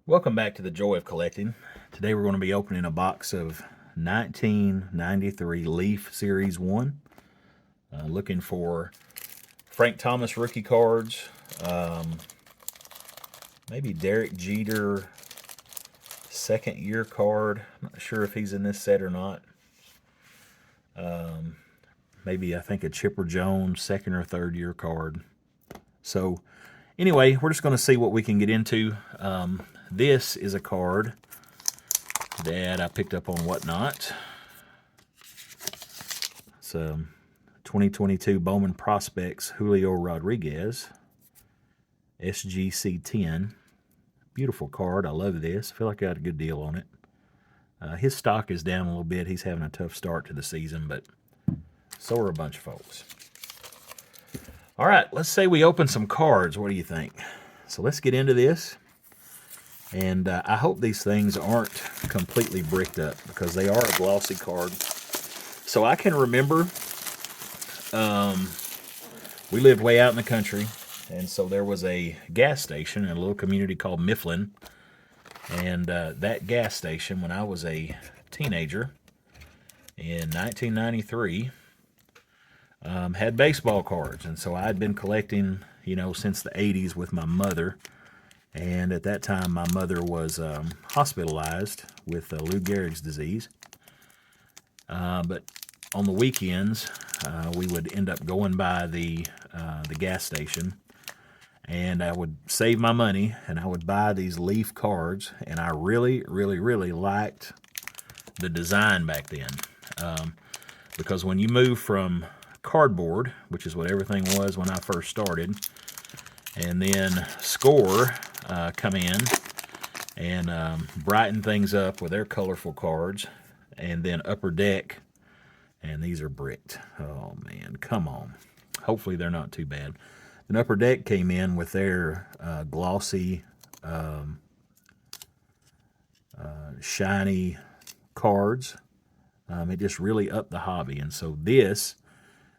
Welcome back to the Joy of Collecting. Today we're going to be opening a box of 1993 Leaf Series 1. Looking for Frank Thomas rookie cards, maybe Derek Jeter second year card. I'm not sure if he's in this set or not. Maybe I think a Chipper Jones second or third year card. So anyway, we're just going to see what we can get into. This is a card that I picked up on Whatnot. It's 2022 Bowman Prospects Julio Rodriguez, SGC 10. Beautiful card. I love this. I feel like I got a good deal on it. His stock is down a little bit. He's having a tough start to the season, but so are a bunch of folks. All right, let's say we open some cards. What do you think? So let's get into this. And I hope these things aren't completely bricked up because they are a glossy card. So I can remember we lived way out in the country, and so there was a gas station in a little community called Mifflin. And that gas station, when I was a teenager in 1993, had baseball cards. And so I'd been collecting, since the 80s with my mother. And at that time, my mother was hospitalized with Lou Gehrig's disease. But on the weekends, we would end up going by the gas station, and I would save my money, and I would buy these Leaf cards. And I really, really, really liked the design back then, because when you move from cardboard, which is what everything was when I first started, and then Score come in and brighten things up with their colorful cards, and then Upper Deck, and these are bricked. Oh man, come on. Hopefully they're not too bad. And Upper Deck came in with their glossy, shiny cards. It just really upped the hobby. And so this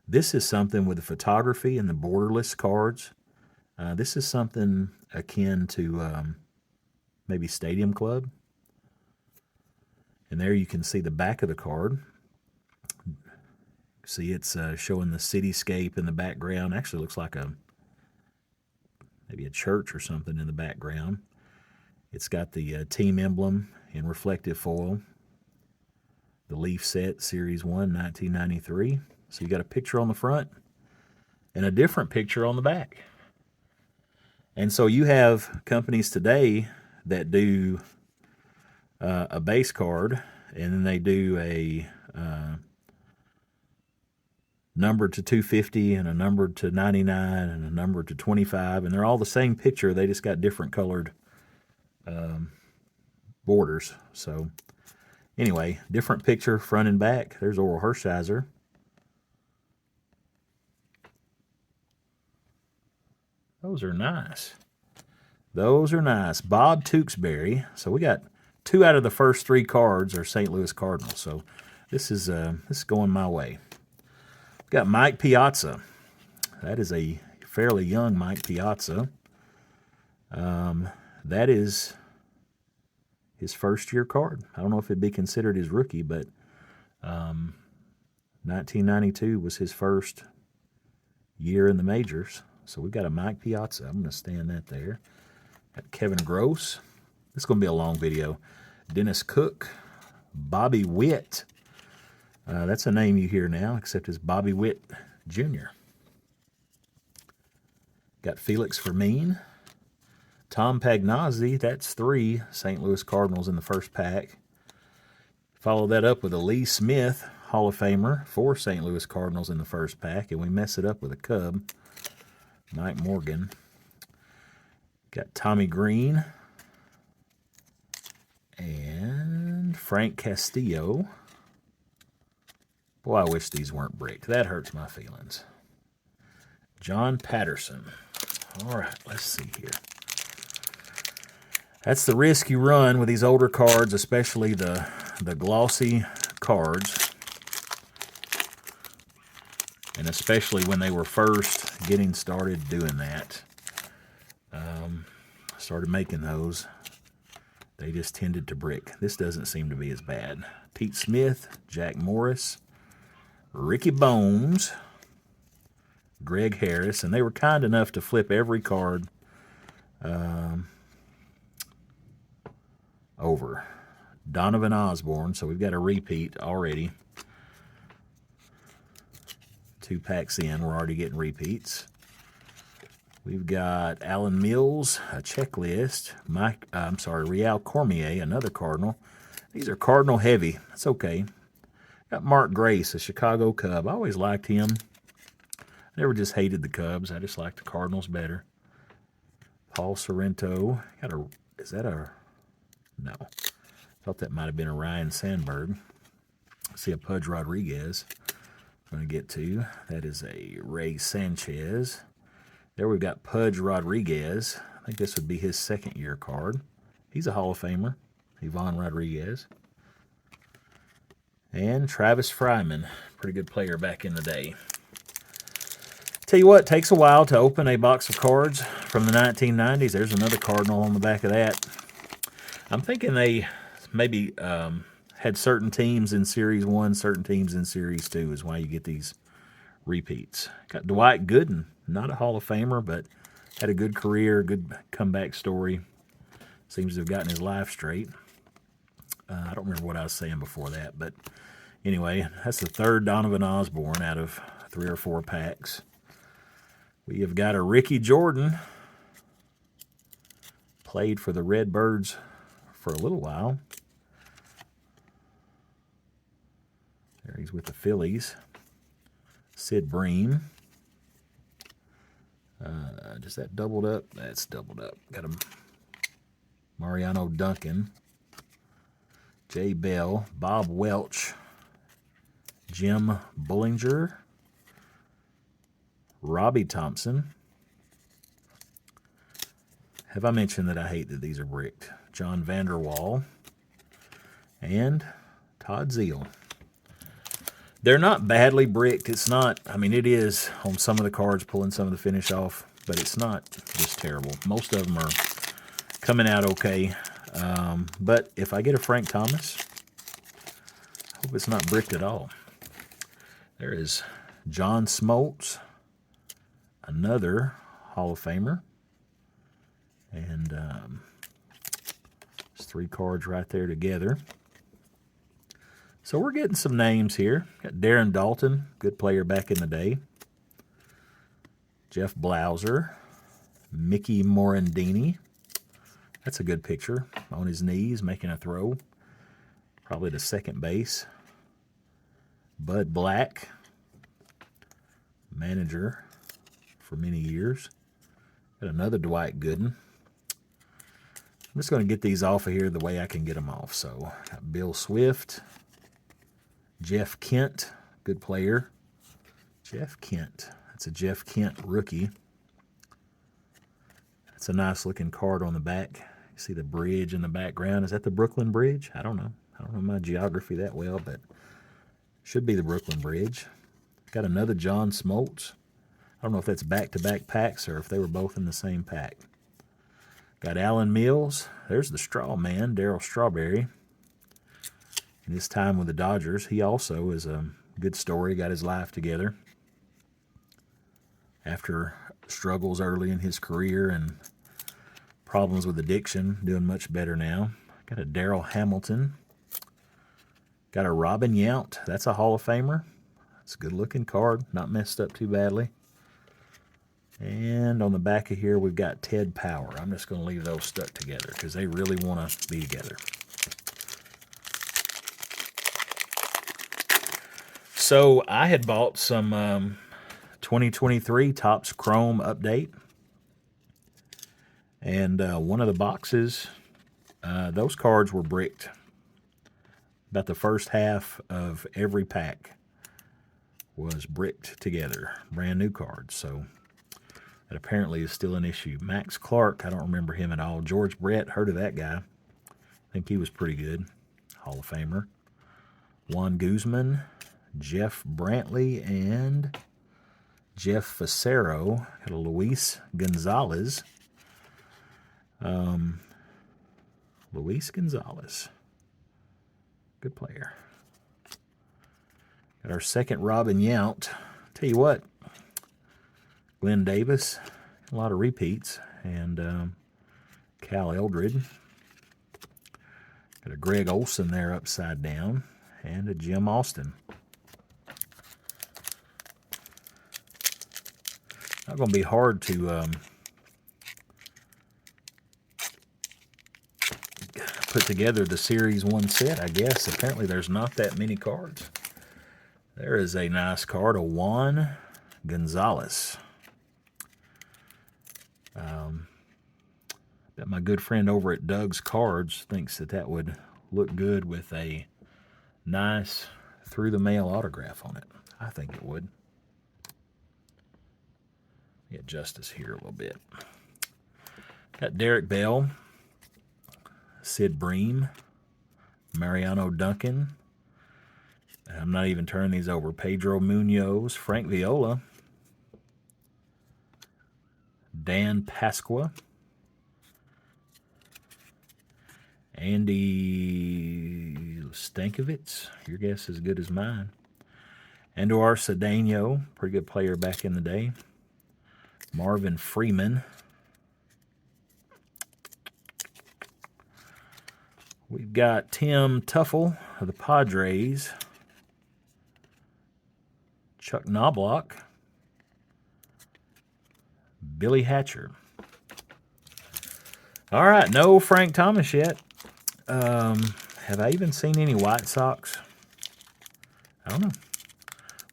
is something with the photography and the borderless cards. This is something akin to maybe Stadium Club. And there you can see the back of the card. See, it's showing the cityscape in the background. Actually looks like maybe a church or something in the background. It's got the team emblem in reflective foil. The Leaf Set Series 1, 1993. So you got a picture on the front and a different picture on the back. And so you have companies today that do a base card, and then they do a numbered to 250 and a numbered to 99 and a numbered to 25, and they're all the same picture. They just got different colored borders. So anyway, different picture front and back. There's Oral Hershiser. Those are nice. Those are nice. Bob Tewksbury. So we got 2 out of the first 3 cards are St. Louis Cardinals. So this is going my way. We've got Mike Piazza. That is a fairly young Mike Piazza. That is his first year card. I don't know if it'd be considered his rookie, but 1992 was his first year in the majors. So we've got a Mike Piazza. I'm going to stand that there. Got Kevin Gross. This is going to be a long video. Dennis Cook. Bobby Witt. That's a name you hear now, except it's Bobby Witt Jr. Got Felix Fermin. Tom Pagnozzi. That's 3 St. Louis Cardinals in the first pack. Follow that up with a Lee Smith, Hall of Famer, 4 St. Louis Cardinals in the first pack, and we mess it up with a Cub. Mike Morgan. Got Tommy Green. And Frank Castillo. Boy, I wish these weren't bricked. That hurts my feelings. John Patterson. All right, let's see here. That's the risk you run with these older cards, especially the glossy cards. And especially when they were first getting started doing that. Started making those. They just tended to brick. This doesn't seem to be as bad. Pete Smith, Jack Morris, Ricky Bones, Greg Harris, and they were kind enough to flip every card over. Donovan Osborne, so we've got a repeat already. 2 packs in, we're already getting repeats. We've got Alan Mills, a checklist. Real Cormier, another Cardinal. These are Cardinal heavy. That's okay. Got Mark Grace, a Chicago Cub. I always liked him. I never just hated the Cubs. I just liked the Cardinals better. Paul Sorrento. Is that a... No. Thought that might have been a Ryan Sandberg. See a Pudge Rodriguez. I'm going to get to. That is a Ray Sanchez. There we've got Pudge Rodriguez. I think this would be his second-year card. He's a Hall of Famer. Ivan Rodriguez. And Travis Fryman. Pretty good player back in the day. Tell you what, it takes a while to open a box of cards from the 1990s. There's another Cardinal on the back of that. I'm thinking they maybe had certain teams in Series 1, certain teams in Series 2 is why you get these repeats. Got Dwight Gooden, not a Hall of Famer, but had a good career, good comeback story. Seems to have gotten his life straight. I don't remember what I was saying before that, but anyway, that's the third Donovan Osborne out of 3 or 4 packs. We have got a Ricky Jordan. Played for the Redbirds for a little while. There he's with the Phillies. Sid Bream. Is that doubled up? That's doubled up. Got him. Mariano Duncan. Jay Bell. Bob Welch. Jim Bullinger. Robbie Thompson. Have I mentioned that I hate that these are bricked? John Vanderwall. And Todd Zeal. They're not badly bricked. It's not, I mean, it is on some of the cards pulling some of the finish off, but it's not just terrible. Most of them are coming out okay. But if I get a Frank Thomas, I hope it's not bricked at all. There is John Smoltz, another Hall of Famer. And there's 3 cards right there together. So we're getting some names here. Got Darren Dalton, good player back in the day. Jeff Blauser. Mickey Morandini. That's a good picture. On his knees, making a throw. Probably to second base. Bud Black. Manager for many years. Got another Dwight Gooden. I'm just going to get these off of here the way I can get them off. So, got Bill Swift. Jeff Kent, good player. Jeff Kent. That's a Jeff Kent rookie. That's a nice looking card on the back. You see the bridge in the background. Is that the Brooklyn Bridge? I don't know. I don't know my geography that well, but should be the Brooklyn Bridge. Got another John Smoltz. I don't know if that's back-to-back packs or if they were both in the same pack. Got Alan Mills. There's the straw man, Darryl Strawberry. In his time with the Dodgers, he also is a good story, got his life together. After struggles early in his career and problems with addiction, doing much better now. Got a Darrell Hamilton. Got a Robin Yount. That's a Hall of Famer. It's a good-looking card, not messed up too badly. And on the back of here, we've got Ted Power. I'm just going to leave those stuck together because they really want to be together. So I had bought some 2023 Topps Chrome update. And one of the boxes, those cards were bricked. About the first half of every pack was bricked together. Brand new cards. So that apparently is still an issue. Max Clark, I don't remember him at all. George Brett, heard of that guy. I think he was pretty good. Hall of Famer. Juan Guzman, Jeff Brantley, and Jeff Facero. Got a Luis Gonzalez. Luis Gonzalez. Good player. Got our second Robin Yount. Tell you what, Glenn Davis, a lot of repeats, and Cal Eldred. Got a Greg Olson there upside down, and a Jim Austin. Not going to be hard to put together the Series 1 set, I guess. Apparently there's not that many cards. There is a nice card, a Juan Gonzalez. Bet my good friend over at Doug's Cards thinks that would look good with a nice through-the-mail autograph on it. I think it would. Get Justice here a little bit. Got Derek Bell, Sid Bream, Mariano Duncan. I'm not even turning these over. Pedro Munoz, Frank Viola, Dan Pasqua, Andy Stankiewicz. Your guess is as good as mine. Andor Cedeno, pretty good player back in the day. Marvin Freeman. We've got Tim Tuffle of the Padres. Chuck Knobloch. Billy Hatcher. All right, no Frank Thomas yet. Have I even seen any White Sox? I don't know.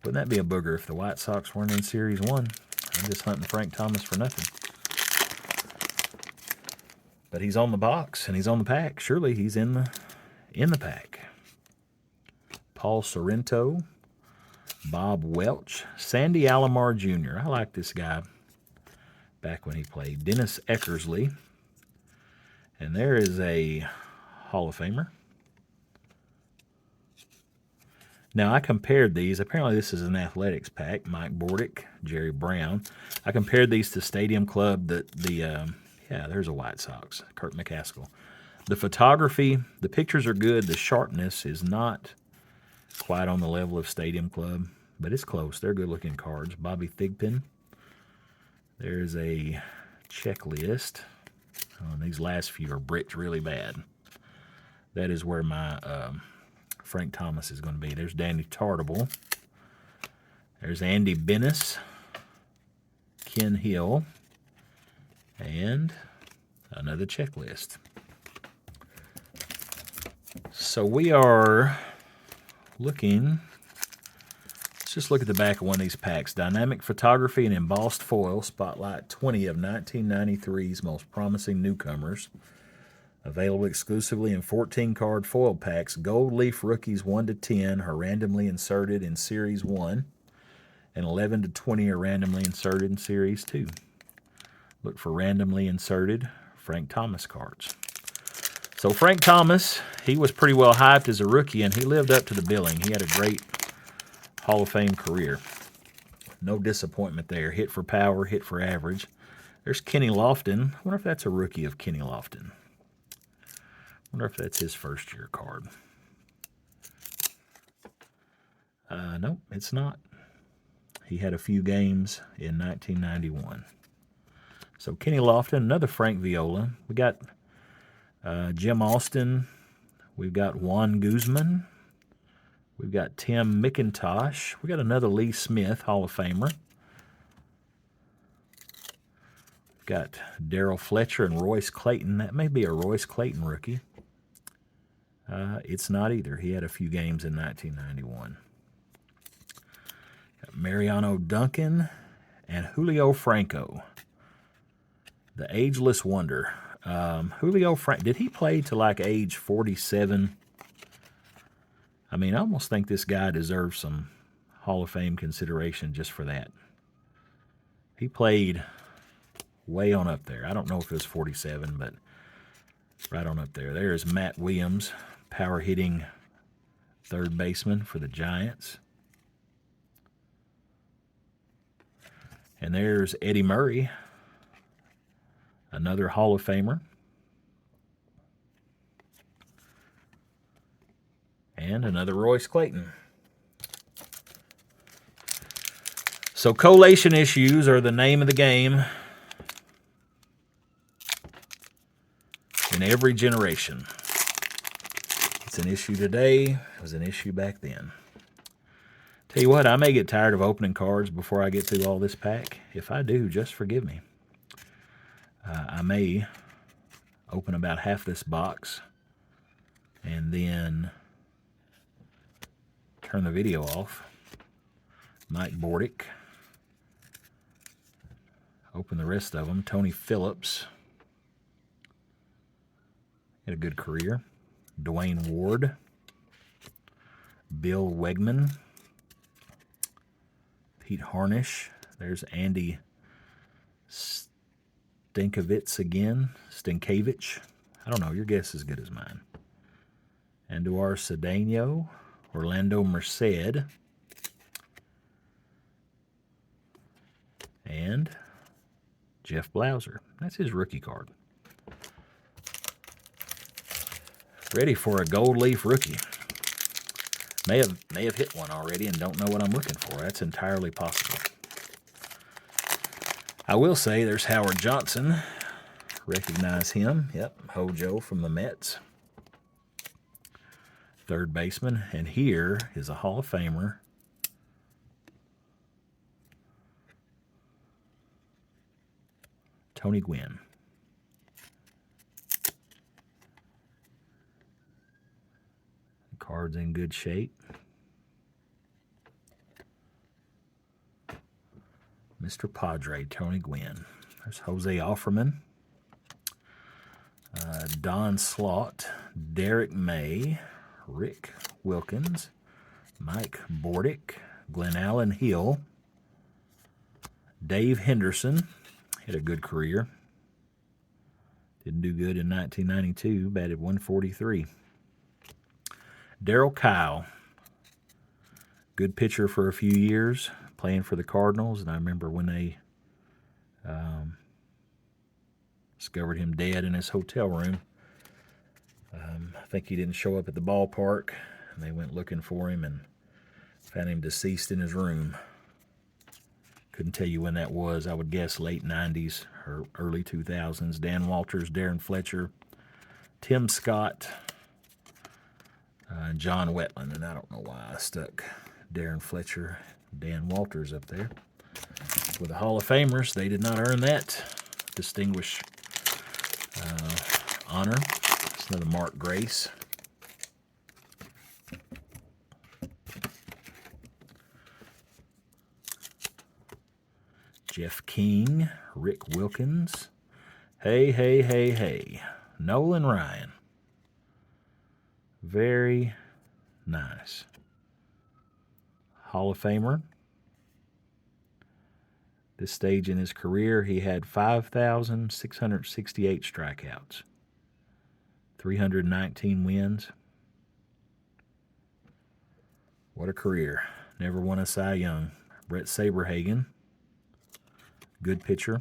Wouldn't that be a booger if the White Sox weren't in Series 1? I'm just hunting Frank Thomas for nothing. But he's on the box, and he's on the pack. Surely he's in the pack. Paul Sorrento, Bob Welch, Sandy Alomar Jr. I like this guy back when he played. Dennis Eckersley. And there is a Hall of Famer. Now, I compared these. Apparently, this is an athletics pack. Mike Bordick, Jerry Brown. I compared these to Stadium Club. Yeah, there's a White Sox. Kurt McCaskill. The photography, the pictures are good. The sharpness is not quite on the level of Stadium Club, but it's close. They're good-looking cards. Bobby Thigpen. There's a checklist. Oh, these last few are bricked really bad. That is where my Frank Thomas is going to be. There's Danny Tartable. There's Andy Bennis. Ken Hill. And another checklist. So we are looking. Let's just look at the back of one of these packs. Dynamic Photography and Embossed Foil. Spotlight 20 of 1993's most promising newcomers. Available exclusively in 14-card foil packs. Gold Leaf Rookies 1 to 10 are randomly inserted in Series 1. And 11 to 20 are randomly inserted in Series 2. Look for randomly inserted Frank Thomas cards. So Frank Thomas, he was pretty well hyped as a rookie, and he lived up to the billing. He had a great Hall of Fame career. No disappointment there. Hit for power, hit for average. There's Kenny Lofton. I wonder if that's a rookie of Kenny Lofton. I wonder if that's his first-year card. Nope, it's not. He had a few games in 1991. So Kenny Lofton, another Frank Viola. We got Jim Austin. We've got Juan Guzman. We've got Tim McIntosh. We got another Lee Smith, Hall of Famer. We've got Darryl Fletcher and Royce Clayton. That may be a Royce Clayton rookie. It's not either. He had a few games in 1991. Got Mariano Duncan and Julio Franco. The Ageless Wonder. Julio Franco, did he play to like age 47? I mean, I almost think this guy deserves some Hall of Fame consideration just for that. He played way on up there. I don't know if it was 47, but right on up there. There's Matt Williams, power hitting third baseman for the Giants. And there's Eddie Murray, another Hall of Famer. And another Royce Clayton. So collation issues are the name of the game in every generation. It's an issue today. It was an issue back then. Tell you what, I may get tired of opening cards before I get through all this pack. If I do, just forgive me. I may open about half this box and then turn the video off. Mike Bordick. Open the rest of them. Tony Phillips. Had a good career. Dwayne Ward. Bill Wegman. Pete Harnish. There's Andy Stankiewicz again. Stankiewicz. I don't know. Your guess is as good as mine. Anduar Cedeno. Orlando Merced. And Jeff Blauser. That's his rookie card. Ready for a gold leaf rookie. May have hit one already and don't know what I'm looking for. That's entirely possible. I will say there's Howard Johnson. Recognize him. Yep, Hojo from the Mets. Third baseman. And here is a Hall of Famer. Tony Gwynn. The card's in good shape. Mr. Padre, Tony Gwynn. There's Jose Offerman. Don Slaught. Derek May. Rick Wilkins. Mike Bordick. Glenn Allen Hill. Dave Henderson. Had a good career. Didn't do good in 1992. Batted 143. Darryl Kyle. Good pitcher for a few years, playing for the Cardinals. And I remember when they discovered him dead in his hotel room. I think he didn't show up at the ballpark. And they went looking for him and found him deceased in his room. Couldn't tell you when that was. I would guess late 90s or early 2000s. Dan Walters, Darren Fletcher, Tim Scott, John Wetland. And I don't know why I stuck Darren Fletcher, Dan Walters up there. With the Hall of Famers, they did not earn that distinguished honor. It's another Mark Grace. Jeff King, Rick Wilkins. Hey. Nolan Ryan. Very nice. Hall of Famer. This stage in his career, he had 5,668 strikeouts. 319 wins. What a career. Never won a Cy Young. Brett Saberhagen. Good pitcher.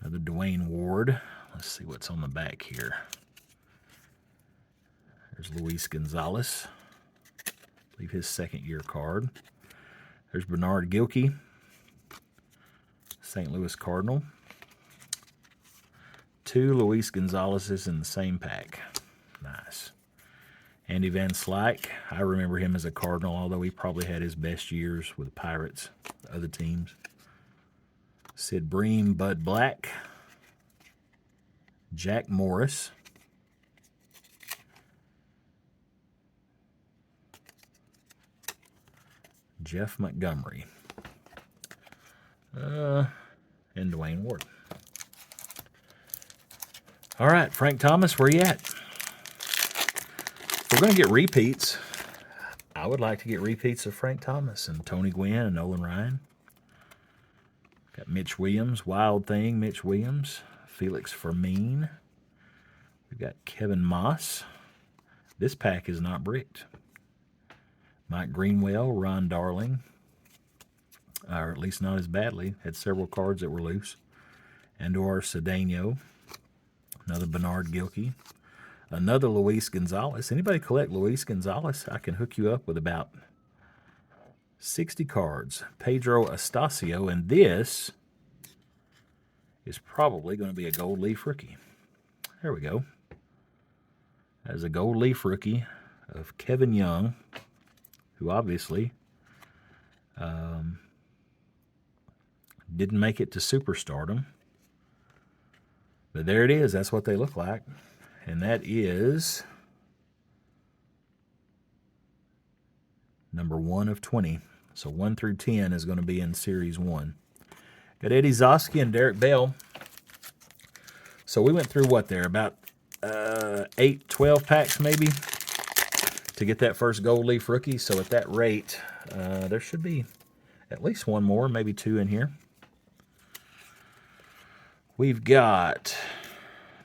Another Dwayne Ward. Let's see what's on the back here. There's Luis Gonzalez. I believe his second-year card. There's Bernard Gilkey. St. Louis Cardinal. 2 Luis Gonzalez's in the same pack. Nice. Andy Van Slyke. I remember him as a Cardinal, although he probably had his best years with the Pirates, the other teams. Sid Bream, Bud Black. Jack Morris. Jeff Montgomery. And Dwayne Ward. All right, Frank Thomas, where you at? If we're going to get repeats, I would like to get repeats of Frank Thomas and Tony Gwynn and Nolan Ryan. Got Mitch Williams, Wild Thing, Mitch Williams, Felix Fermin. We've got Kevin Moss. This pack is not bricked. Mike Greenwell, Ron Darling, or at least not as badly. Had several cards that were loose. Anduar Cedeno, another Bernard Gilkey. Another Luis Gonzalez. Anybody collect Luis Gonzalez? I can hook you up with about 60 cards. Pedro Astacio, and this is probably going to be a gold leaf rookie. There we go. As a gold leaf rookie of Kevin Young, who obviously didn't make it to superstardom. But there it is. That's what they look like. And that is number 1 of 20. So 1 through 10 is going to be in Series 1. Got Eddie Zosky and Derek Bell. So we went through what there? About 8, 12 packs maybe to get that first gold leaf rookie. So at that rate, there should be at least one more, maybe 2 in here. We've got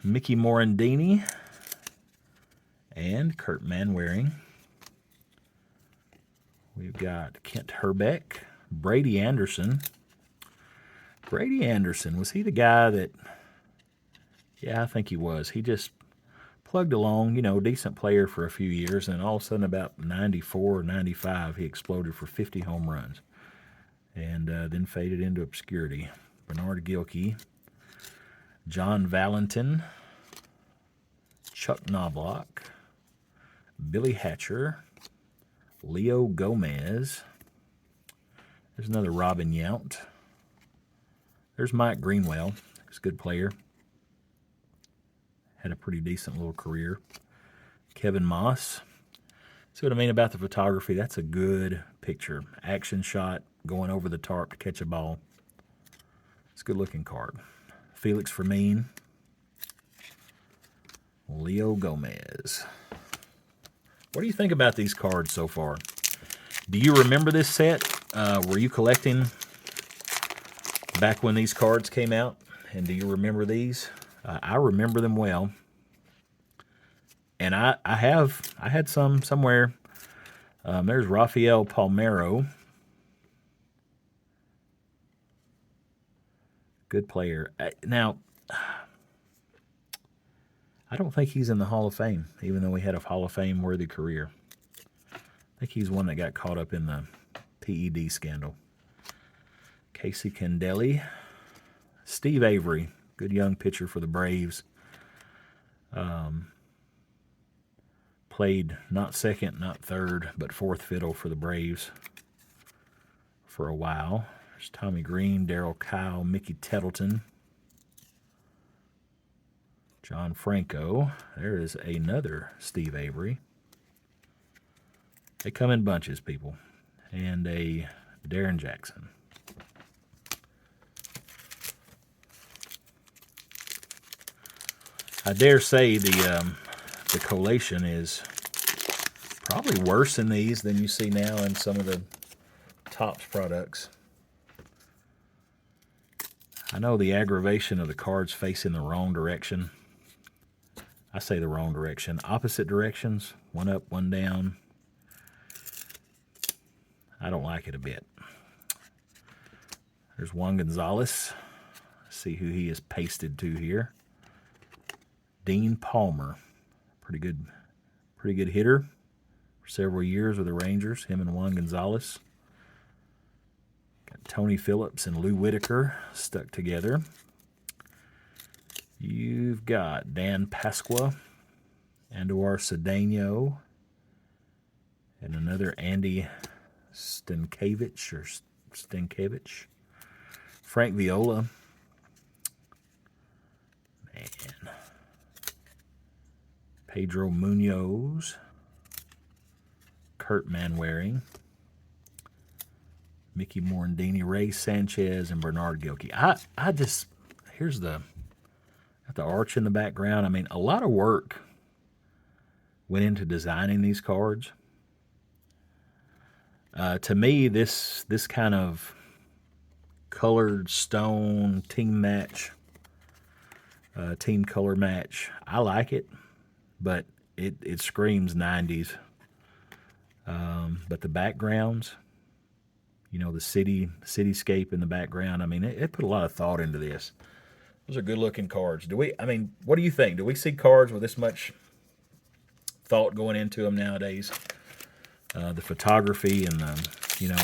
Mickey Morandini and Kurt Manwaring. We've got Kent Herbeck, Brady Anderson. Brady Anderson, was he the guy that... Yeah, I think he was. He just plugged along, you know, decent player for a few years, and all of a sudden about 94 or 95, he exploded for 50 home runs and then faded into obscurity. Bernard Gilkey, John Valentin, Chuck Knobloch, Billy Hatcher, Leo Gomez. There's another Robin Yount. There's Mike Greenwell. He's a good player. Had a pretty decent little career. Kevin Moss. See what I mean about the photography? That's a good picture. Action shot, going over the tarp to catch a ball. It's a good looking card. Felix Fermin. Leo Gomez. What do you think about these cards so far? Do you remember this set? Were you collecting back when these cards came out? And do you remember these? I remember them well. And I had some somewhere. There's Rafael Palmeiro. Good player. Now, I don't think he's in the Hall of Fame, even though he had a Hall of Fame worthy career. I think he's one that got caught up in the PED scandal. Casey Candelli. Steve Avery, good young pitcher for the Braves. Played not second, not third, but fourth fiddle for the Braves for a while. There's Tommy Green, Darryl Kyle, Mickey Tettleton, John Franco. There is another Steve Avery. They come in bunches, people. And a Darren Jackson. I dare say the collation is probably worse in these than you see now in some of the Topps products. I know the aggravation of the cards facing the wrong direction. I say the wrong direction. Opposite directions, one up, one down. I don't like it a bit. There's Juan Gonzalez. Let's see who he is pasted to here. Dean Palmer. Pretty good hitter for several years with the Rangers, him and Juan Gonzalez. Got Tony Phillips and Lou Whitaker stuck together. You've got Dan Pasqua, Andujar Cedeno, and another Andy Stankiewicz. Frank Viola. Man. Pedro Munoz, Kurt Manwaring, Mickey Morandini, Ray Sanchez, and Bernard Gilkey. I just, here's got the arch in the background. I mean, a lot of work went into designing these cards. To me, this kind of colored stone team match, team color match, I like it. But it screams 90s. But the backgrounds, you know, the cityscape in the background, I mean, it put a lot of thought into this. Those are good-looking cards. What do you think? Do we see cards with this much thought going into them nowadays. The photography and, you know,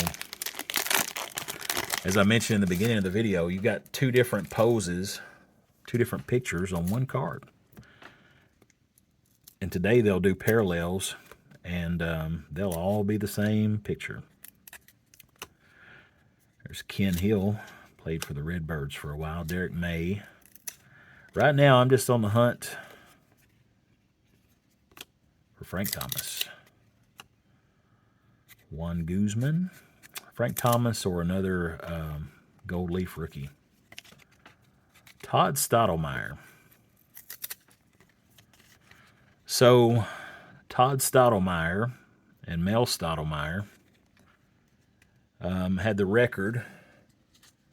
as I mentioned in the beginning of the video, you've got two different poses, two different pictures on one card. And today they'll do parallels, and they'll all be the same picture. There's Ken Hill, played for the Redbirds for a while. Derek May. Right now, I'm just on the hunt for Frank Thomas. Juan Guzman. Frank Thomas or another Gold Leaf rookie. Todd Stottlemyre. So, Todd Stottlemyre and Mel Stottlemyre had the record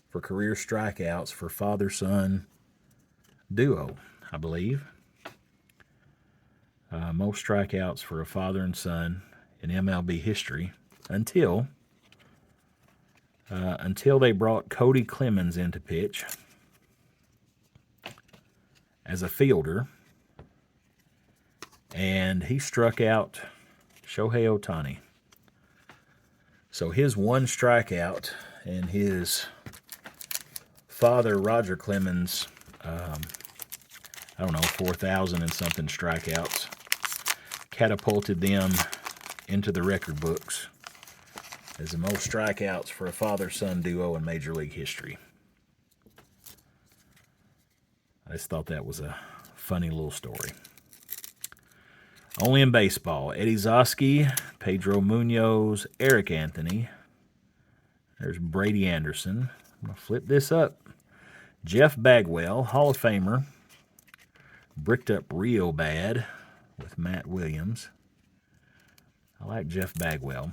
for career strikeouts for father-son duo, I believe. Most strikeouts for a father and son in MLB history until they brought Cody Clemens into pitch as a fielder, and he struck out Shohei Ohtani. So his one strikeout and his father, Roger Clemens, I don't know, 4,000 and something strikeouts, catapulted them into the record books as the most strikeouts for a father-son duo in Major League history. I just thought that was a funny little story. Only in baseball, Eddie Zosky, Pedro Munoz, Eric Anthony. There's Brady Anderson. I'm going to flip this up. Jeff Bagwell, Hall of Famer. Bricked up real bad with Matt Williams. I like Jeff Bagwell.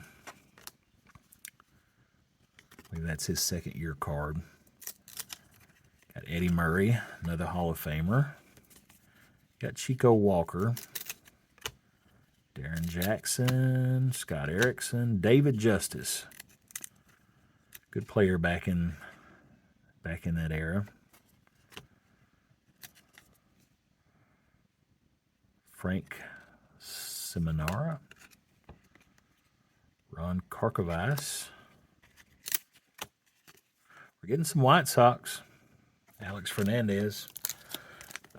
I believe that's his second-year card. Got Eddie Murray, another Hall of Famer. Got Chico Walker. Darren Jackson, Scott Erickson, David Justice. Good player back in that era. Frank Seminara. Ron Karkovice. We're getting some White Sox. Alex Fernandez.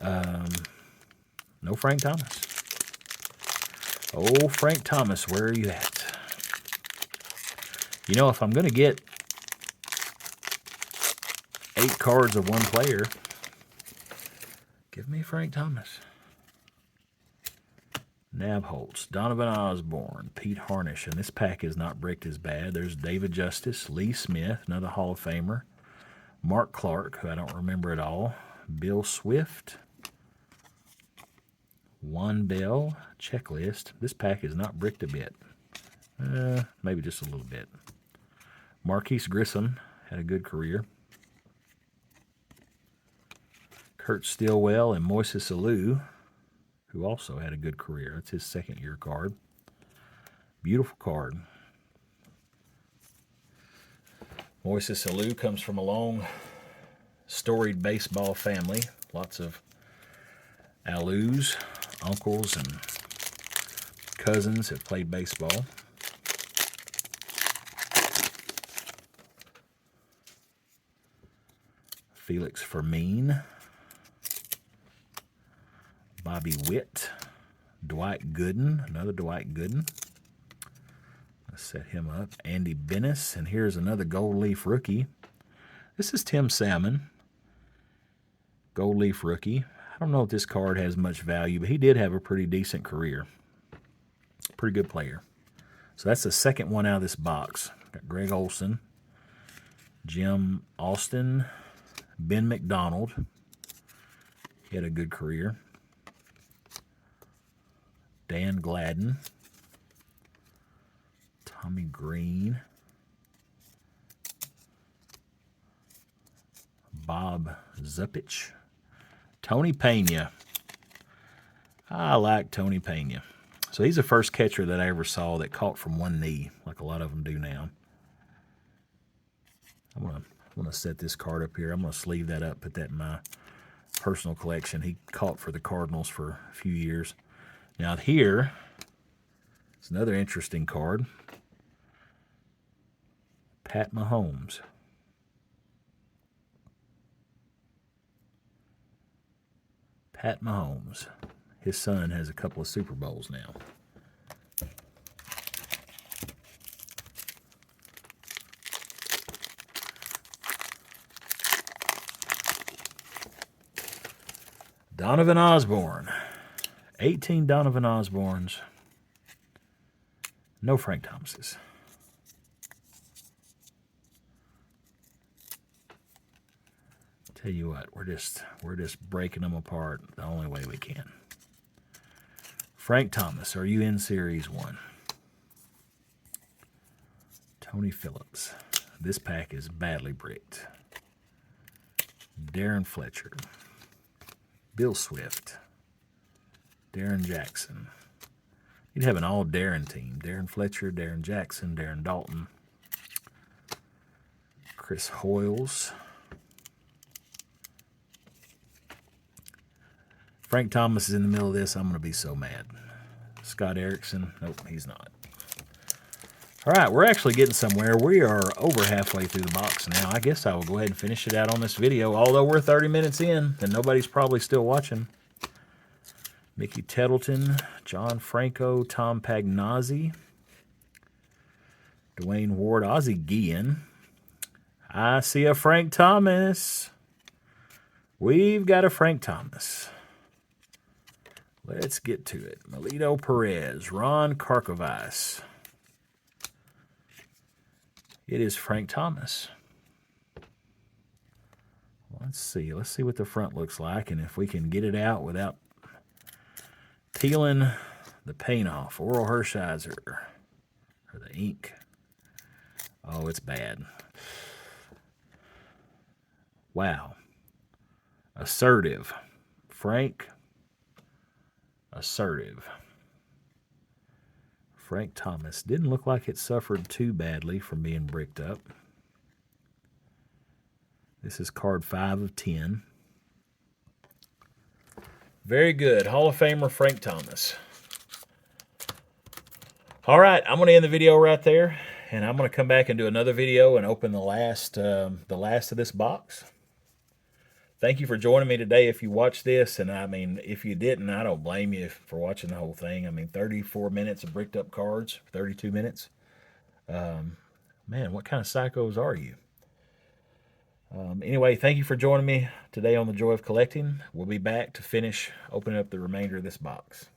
No Frank Thomas. Oh, Frank Thomas, where are you at? You know, if I'm going to get 8 cards of one player, give me Frank Thomas. Nabholz, Donovan Osborne, Pete Harnish, and this pack is not bricked as bad. There's David Justice, Lee Smith, another Hall of Famer, Mark Clark, who I don't remember at all, Bill Swift, Juan Bell, checklist. This pack is not bricked a bit. Maybe just a little bit. Marquise Grissom had a good career. Kurt Stillwell and Moises Alou, who also had a good career. That's his second-year card. Beautiful card. Moises Alou comes from a long, storied baseball family. Lots of Alous, uncles, and cousins have played baseball. Felix Fermin. Bobby Witt. Dwight Gooden. Another Dwight Gooden. Let's set him up. Andy Bennis. And here's another Gold Leaf rookie. This is Tim Salmon. Gold Leaf rookie. I don't know if this card has much value, but he did have a pretty decent career. Pretty good player. So that's the second one out of this box. Got Greg Olson, Jim Austin, Ben McDonald. He had a good career. Dan Gladden, Tommy Green, Bob Zupich, Tony Pena. I like Tony Pena. So he's the first catcher that I ever saw that caught from one knee, like a lot of them do now. I'm gonna set this card up here. I'm gonna sleeve that up, put that in my personal collection. He caught for the Cardinals for a few years. Now here, It's another interesting card. Pat Mahomes. Pat Mahomes. His son has a couple of Super Bowls now. Donovan Osborne. 18 Donovan Osbornes. No Frank Thomases. Tell you what, we're just breaking them apart the only way we can. Frank Thomas, are you in Series 1? Tony Phillips. This pack is badly bricked. Darren Fletcher. Bill Swift. Darren Jackson. You'd have an all Darren team. Darren Fletcher, Darren Jackson, Darren Dalton. Chris Hoyles. Frank Thomas is in the middle of this. I'm going to be so mad. Scott Erickson. Nope, he's not. All right, we're actually getting somewhere. We are over halfway through the box now. I guess I will go ahead and finish it out on this video, although we're 30 minutes in and nobody's probably still watching. Mickey Tettleton, John Franco, Tom Pagnozzi, Dwayne Ward, Ozzie Guillen. I see a Frank Thomas. We've got a Frank Thomas. Let's get to it. Melito Perez, Ron Karkovice. It is Frank Thomas. Let's see what the front looks like, and if we can get it out without peeling the paint off. Oral Hershiser, or the ink. Oh, it's bad. Wow. Assertive. Frank. Assertive. Frank Thomas. Didn't look like it suffered too badly from being bricked up. This is card 5 of 10. Very good. Hall of Famer Frank Thomas. All right, I'm going to end the video right there, and I'm going to come back and do another video and open the last of this box. Thank you for joining me today if you watched this, and I mean, if you didn't, I don't blame you for watching the whole thing. I mean, 34 minutes of bricked up cards, 32 minutes. Man, what kind of psychos are you? Anyway, thank you for joining me today on The Joy of Collecting. We'll be back to finish opening up the remainder of this box.